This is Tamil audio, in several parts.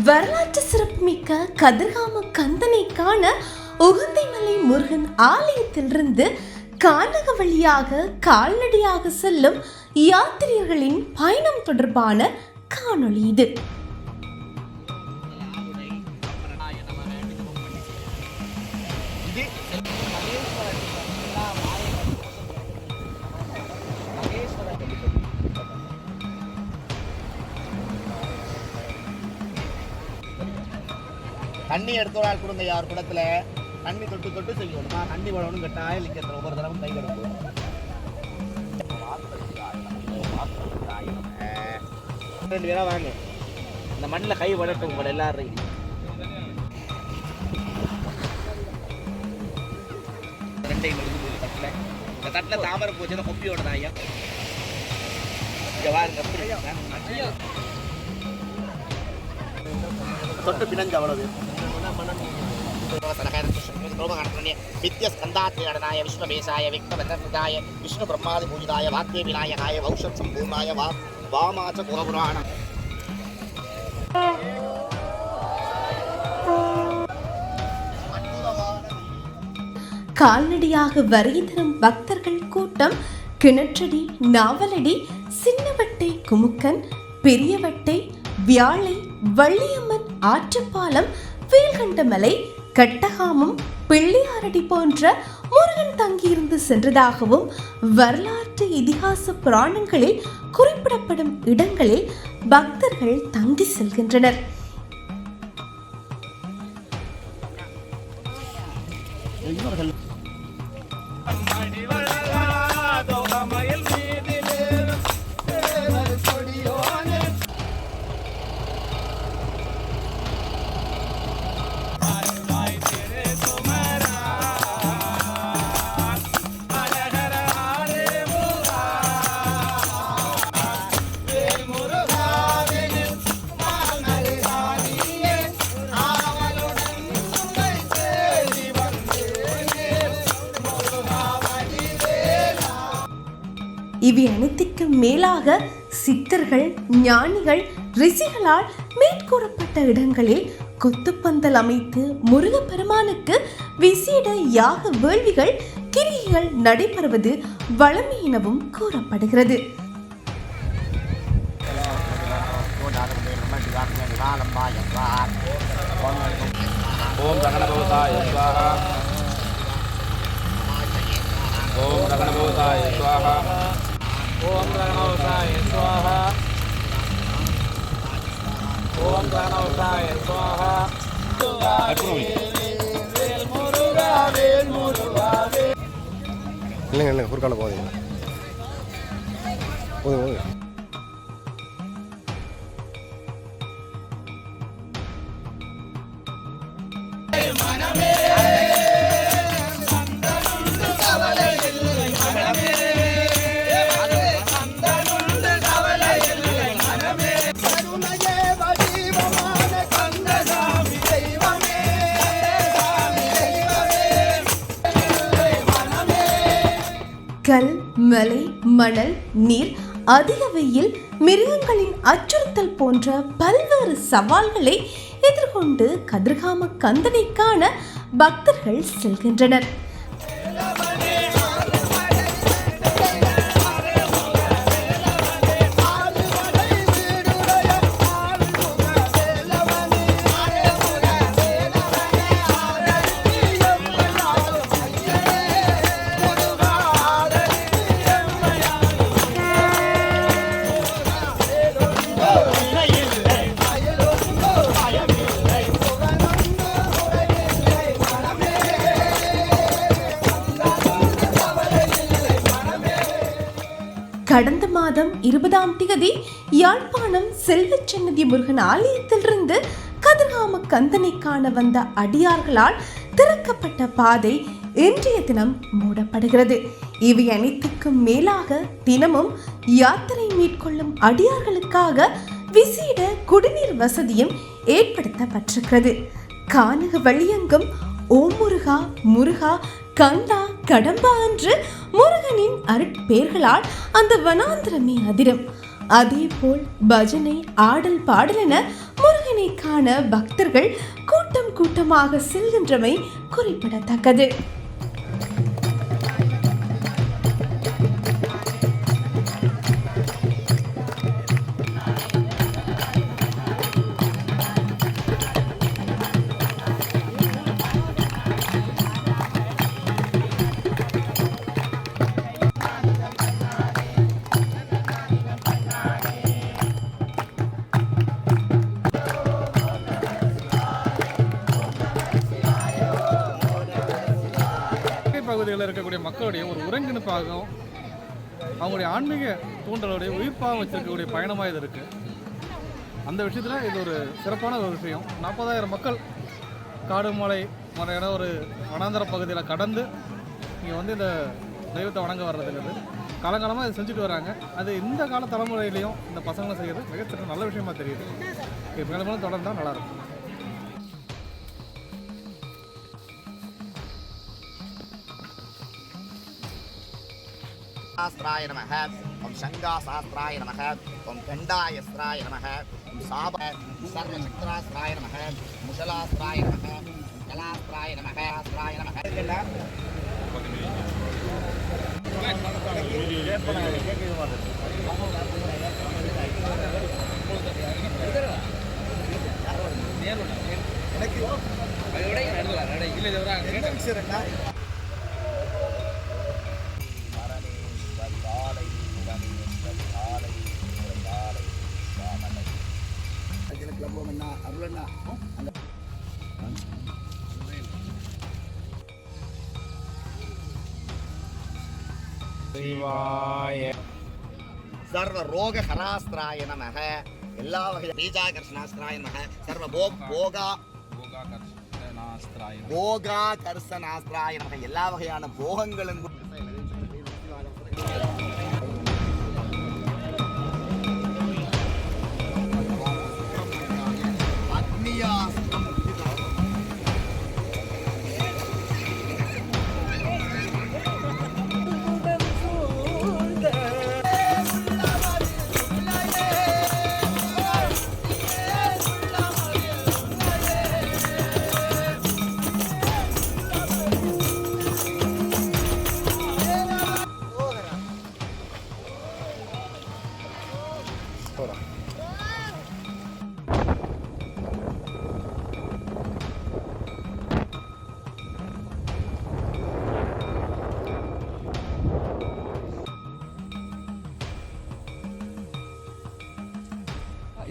வரலாற்று சிறப்புமிக்க கதிர்காம கந்தனை காண உகந்தைமலை முருகன் ஆலயத்திலிருந்து கானக வழியாக கால்நடையாக செல்லும் யாத்திரிகர்களின் பயணம் தொடர்பான காணொளி இது. தண்ணி எடுத்த ஆள் கொடுங்க, யார் குளத்துல தண்ணி தொட்டு தொட்டு செய்யணுமா? தண்ணி போடணும் கட்டாயம் லிங்கத்தில் ஒவ்வொரு தடவை கை கிடக்கும். ரெண்டு பேரா வாங்க, இந்த மண்ணில் கை வளர்ட்டும் உங்களை எல்லாரும். ரெண்டையும் தட்டில் இந்த தட்டில் தாமரை போச்சுன்னா கொப்பியோட தாயா வாருங்க. தொட்டு பிணைஞ்சு அவ்வளவு வித்யஸ்கந்தாத்ரிகடனாய விஸ்வபேசாய விக்னவந்தர்தாய விஷ்ணு பிரம்மாதி பூஜிதாய வாத்திய விநாயகாய வௌஷம் சம்பூர்ணாய வாமாச்ச புராணம். கால்நடையாக வருகை தரும் பக்தர்கள் கூட்டம் கிணற்றடி, நாவலடி, சின்னவட்டை, குமுக்கன், பெரியவட்டை, வியாழை, வள்ளியம்மன், ஆற்றுப்பாலம், வேல்கண்டமலை, கட்டகாமம், பிள்ளையாரடி போன்ற முருகன் தங்கியிருந்து சென்றதாகவும் வரலாற்று இதிகாச புராணங்களில் குறிப்பிடப்படும் இடங்களில் பக்தர்கள் தங்கி செல்கின்றனர். இவை அனைத்துக்கு மேலாக சித்தர்கள், ஞானிகள், ரிஷிகளால் மேற்கூறப்பட்ட இடங்களில் கொத்துப்பந்தல் அமைத்து முருகப்பெருமானுக்கு விசேட யாக வேள்விகள், கிரிகைகள் நடைபெறுவது வழமை எனவும் கூறப்படுகிறது. ஓம் ரகணபவதாய ஸ்வாஹா. ஓம் ரகணபவதாய ஸ்வாஹா. ஓம் ரகணபவதாய ஸ்வாஹா. ஓம் ரகணபவதாய ஸ்வாஹா. இல்லைங்க இல்லைங்க குறுக்கால போகுதுங்க போதும். கல், மலை, மணல், நீர், அதிக வெயில், மிருகங்களின் அச்சுறுத்தல் போன்ற பல்வேறு சவால்களை எதிர்கொண்டு கதிர்காம கந்தனை காண பக்தர்கள் செல்கின்றனர். கடந்த மாதம் 20ஆம் தேதி யாழ்ப்பாணம் செல்வச்சன்னதி முருகன் ஆலயத்திலிருந்து கதிர்காம கந்தனை காண வந்த அடியார்களால் திறக்கப்பட்ட பாதை இன்றைய தினம் மூடப்படுகிறது. இவை அனைத்துக்கும் மேலாக தினமும் யாத்திரை மேற்கொள்ளும் அடியார்களுக்காக விசேட குடிநீர் வசதியும் ஏற்படுத்தப்பட்டிருக்கிறது. கானக வழியங்கும் ஓம் முருகா, முருகா, கந்தா, கடம்பா என்று முருகனின் அருட்பெயர்களால் அந்த வனாந்திரமே அதிரும். அதே போல் பஜனை, ஆடல், பாடல் என முருகனை கந்தனை காண பக்தர்கள் கூட்டம் கூட்டமாக செல்கின்றமை குறிப்பிடத்தக்கது. பகுதிகளில் இருக்கக்கூடிய மக்களுடைய ஒரு ஒருங்கிணைப்பாகவும் அவங்களுடைய ஆன்மீக தூண்டலுடைய உயிர்ப்பாகவும் வச்சிருக்கக்கூடிய பயணமாக இது இருக்குது. அந்த விஷயத்தில் இது ஒரு சிறப்பான ஒரு விஷயம். 40,000 மக்கள் காடு மலை மாதிரியான ஒரு வனாந்தர பகுதியில் கடந்து இங்கே வந்து இந்த தெய்வத்தை வணங்க வர்றதுங்கிறது காலங்காலமாக இது செஞ்சுட்டு வராங்க. அது இந்த கால தலைமுறையிலையும் இந்த பசங்களும் செய்கிறது மிகச்சிறந்த நல்ல விஷயமா தெரியுது. இது மேலும் மேலும் தொடர்ந்தால் நல்லாயிருக்கும். शास्त्राय नमः ओम शंगाशास्त्राय नमः ओम गंडायस्त्राय नमः ओम साब सर्वशक्त्रास्त्राय नमः मुशलास्त्राय नमः कलास्त्राय नमः अस्त्राय नमः सर्व रोग हरास्त्राय नमः எல்லா வகை பீஜாகர்ஷனாஸ்திராய நமः सर्व போகாகர்ஷனாஸ்திராய நமः எல்லா வகையான போகங்களும்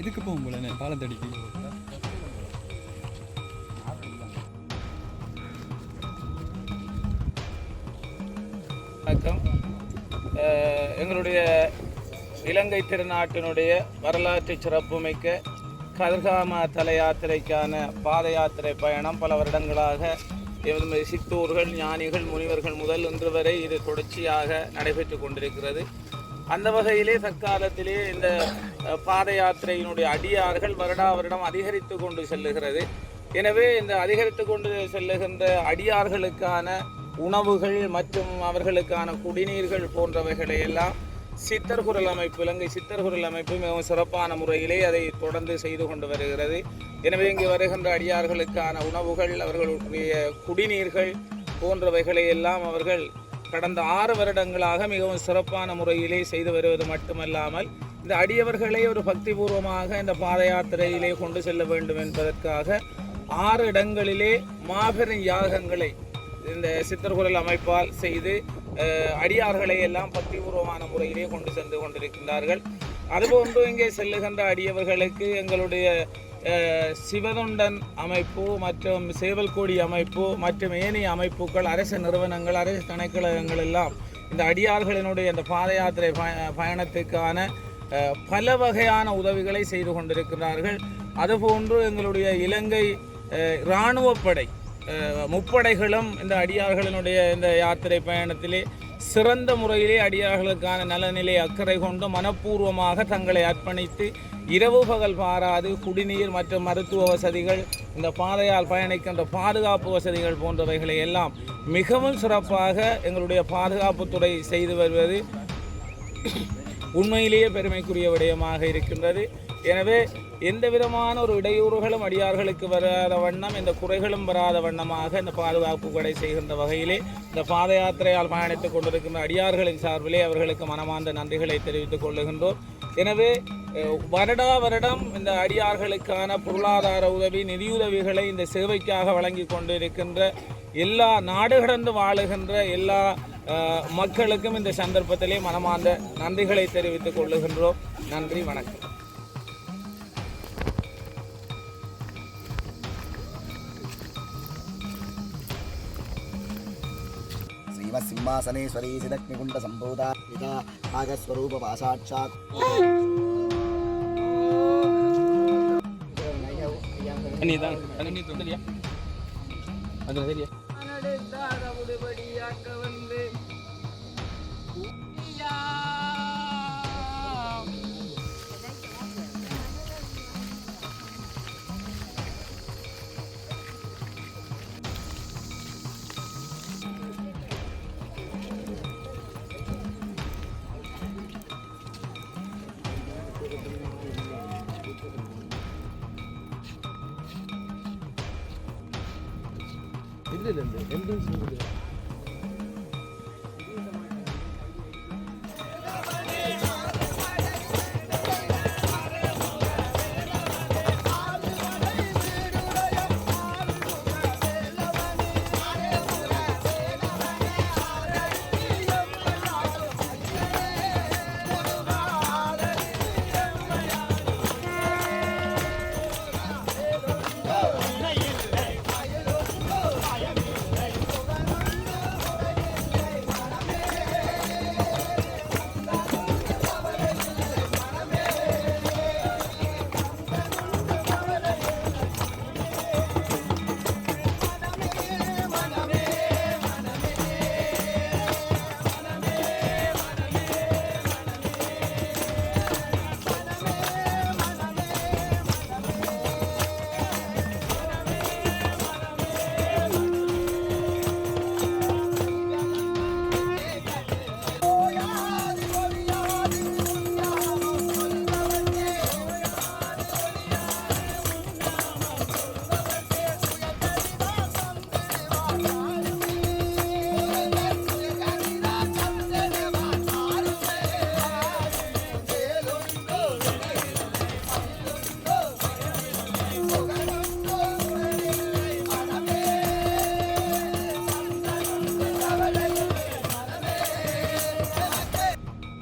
இதுக்கு போகும் போல பாலத்தடிக்கு வணக்கம். எங்களுடைய இலங்கை திருநாட்டினுடைய வரலாற்று சிறப்புமிக்க கதிர்காம தல யாத்திரைக்கான பாத யாத்திரை பயணம் பல வருடங்களாக சித்தூர்கள் ஞானிகள் முனிவர்கள் முதல் இன்று வரை இது தொடர்ச்சியாக நடைபெற்று கொண்டிருக்கிறது. அந்த வகையிலே தற்காலத்திலே இந்த பாத யாத்திரையினுடைய அடியார்கள் வருடா வருடம் அதிகரித்து கொண்டு செல்லுகிறது. எனவே இந்த அதிகரித்து கொண்டு செல்லுகின்ற அடியார்களுக்கான உணவுகள் மற்றும் அவர்களுக்கான குடிநீர்கள் போன்றவைகளை எல்லாம் சித்தர்குரல் அமைப்பு, இலங்கை சித்தர்குரல் அமைப்பு மிகவும் சிறப்பான முறையிலே அதை தொடர்ந்து செய்து கொண்டு வருகிறது. எனவே இங்கு வருகின்ற அடியார்களுக்கான உணவுகள், அவர்களுடைய குடிநீர்கள் போன்றவைகளை எல்லாம் அவர்கள் கடந்த 6 வருடங்களாக மிகவும் சிறப்பான முறையிலே செய்து வருவது மட்டுமல்லாமல் இந்த அடியவர்களை ஒரு பக்திபூர்வமாக இந்த பாத யாத்திரையிலே கொண்டு செல்ல வேண்டும் என்பதற்காக 6 இடங்களிலே மாபெரும் யாகங்களை இந்த சித்தர்குரல் அமைப்பால் செய்து அடியார்களை எல்லாம் பக்திபூர்வமான முறையிலே கொண்டு சென்று கொண்டிருக்கின்றார்கள். அதுபோன்று இங்கே செல்லுகின்ற அடியவர்களுக்கு எங்களுடைய சிவதொண்டன் அமைப்பு மற்றும் சேவல்கோடி அமைப்பு மற்றும் ஏனைய அமைப்புகள், அரசு நிறுவனங்கள், அரசு திணைக்களங்கள் எல்லாம் இந்த அடியார்களினுடைய இந்த பாத யாத்திரை பயணத்துக்கான பல வகையான உதவிகளை செய்து கொண்டிருக்கிறார்கள். அதுபோன்று எங்களுடைய இலங்கை இராணுவப்படை முப்படைகளும் இந்த அடியார்களினுடைய இந்த யாத்திரை பயணத்திலே சிறந்த முறையிலே அடியார்களுக்கான நலனிலை அக்கறை கொண்டு மனப்பூர்வமாக தங்களை அர்ப்பணித்து இரவு பகல் பாராது குடிநீர் மற்றும் மருத்துவ வசதிகள், இந்த பாதையால் பயணிக்கின்ற பாதுகாப்பு வசதிகள் போன்றவைகளை எல்லாம் மிகவும் சிறப்பாக எங்களுடைய பாதுகாப்புத்துறை செய்து வருவது உண்மையிலேயே பெருமைக்குரிய விடயமாக இருக்கின்றது. எனவே எந்த விதமான ஒரு இடையூறுகளும் அடியார்களுக்கு வராத வண்ணம், இந்த குறைகளும் வராத வண்ணமாக இந்த பாதுகாப்பு படை செய்கின்ற வகையிலே இந்த பாத யாத்திரையால் பயணித்துக் கொண்டிருக்கின்ற அடியார்களின் சார்பிலே அவர்களுக்கு மனமார்ந்த நன்றிகளை தெரிவித்துக் கொள்ளுகின்றோம். எனவே வருடா வருடம் இந்த அடியார்களுக்கான பொருளாதார உதவி, நிதியுதவிகளை இந்த சேவைக்காக வழங்கி கொண்டிருக்கின்ற எல்லா நாடு கடந்து வாழுகின்ற எல்லா மக்களுக்கும் இந்த சந்தர்ப்பத்திலே மனமார்ந்த நன்றிகளை தெரிவித்துக் கொள்ளுகின்றோம். நன்றி, வணக்கம். श्रीमत्सिंहासनेश्वरी सिदग्निकुण्डसम्भूता पिता नागस्वरूपपासाक्षात् இதிலிருந்து